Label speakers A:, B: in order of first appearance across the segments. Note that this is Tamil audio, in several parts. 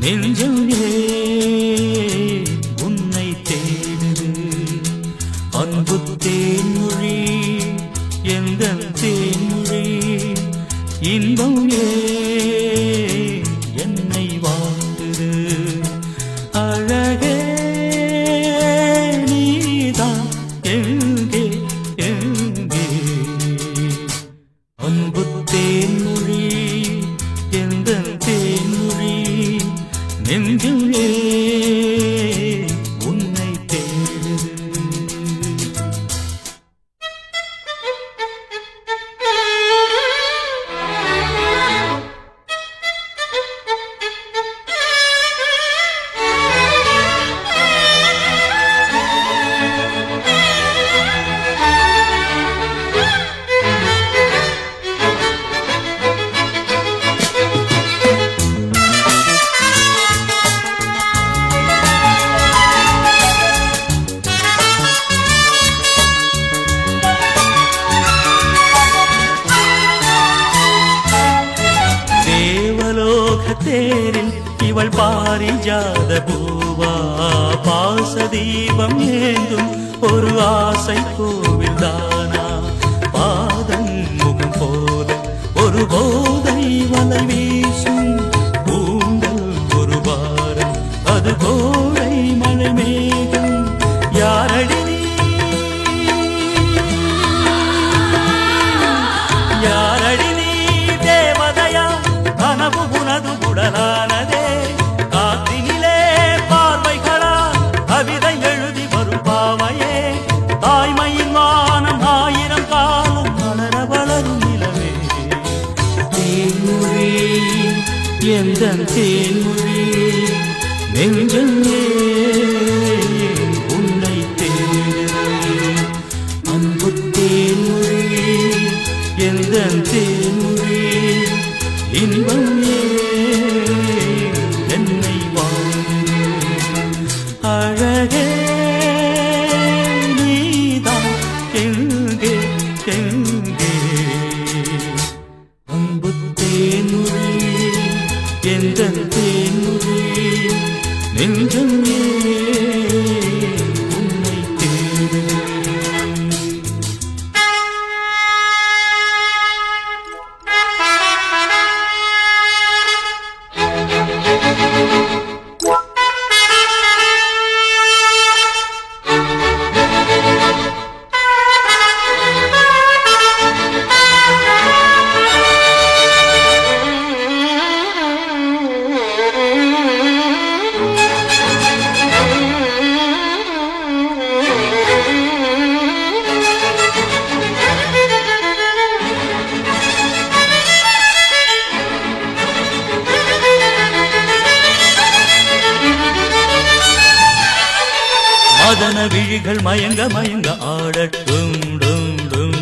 A: நெஞ்சம் ஏன் உன்னை தேடுது அன்பு தேன்மொழி எந்தன் தேன்மொழி இன்பம் ஏன் என்னை வாழ்த்துது அழகே நீதான் எங்கே எங்கே அன்பு தேன்மொழி எந்தன் தேன்மொழி நெஞ்சும் ஏன் உன்னை தேடுது தேரில் இவள் பாரிஜாத பூவா பாசதீபம் ஏந்தும் ஒரு ஆசை கோவில் தானா பாதம் முகம் போல ஒரு போதை வலை வீசும் பூண்டல் ஒரு வாரம் அது கோடை மழை மேகம் யாரடி யாரடி நீ தேவதையா கனவு உனது உடலானதே காத்தினிலே பார்வைகளா கவிதை எழுதி வரும் பாவையே தாய்மையின் வானம் ஆயிரம் காலம் வளர வளரும் நிலவே தேன்மொழி எந்தன் தேன்மொழி நெஞ்சம் ஏன் உன்னை தேடுது அன்பு தேன்மொழி எந்தன் தேன்மொழி இன்பம் என்னை வாழ்ந்து அழகே நீதான் எங்கே எங்கே அன்பு தேன்மொழி எந்தன் தேன்மொழி நெஞ்சம் உன்னை தேடுது மதன விழிகள் மயங்க மயங்க ஆடட்டும் டும் டும்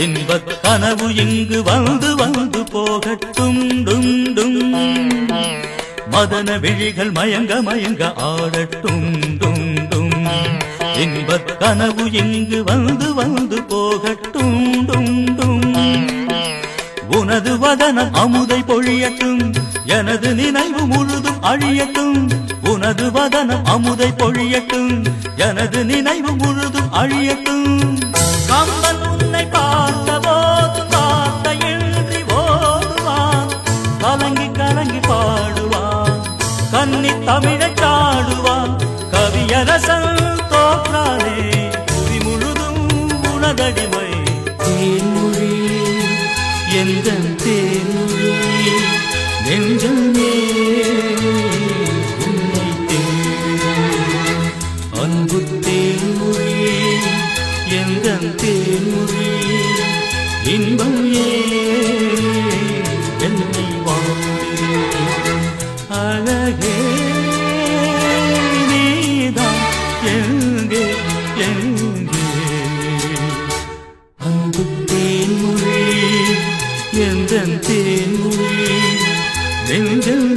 A: இன்பக் கனவு இங்கு வந்து வந்து போகட்டும் டும் டும் மதன விழிகள் மயங்க மயங்க ஆடட்டும் டும் டும் இன்பக் கனவு இங்கு வந்து வந்து போகட்டும் டும் டும் உனது வதனம் அமுதை பொழியட்டும் எனது நினைவு முழுதும் அழியட்டும் உனது வதனம் அமுதை பொழியட்டும் எனது நினைவு முழுதும் அழியட்டும் கம்பன் உன்னை பார்த்த போது வார்த்தையின்றி ஓடுவான் கலங்கி கலங்கி பாடுவான் கன்னி தமிழை சாடுவான் கவியரசன் தோற்றானே புவி முழுதும் உனதடிமை தேன்மொழி எந்தன் தேன்மொழி நெஞ்சம் உன்னை தேடுது அன்பு தேன்மொழி எந்தன் தேன்மொழி இன்பம் என்னை வாழ்த்து அழகே நீதான் எங்கே எங்கே அன்பு தேன்மொழி எந்தன் தேன்மொழி நெஞ்சம்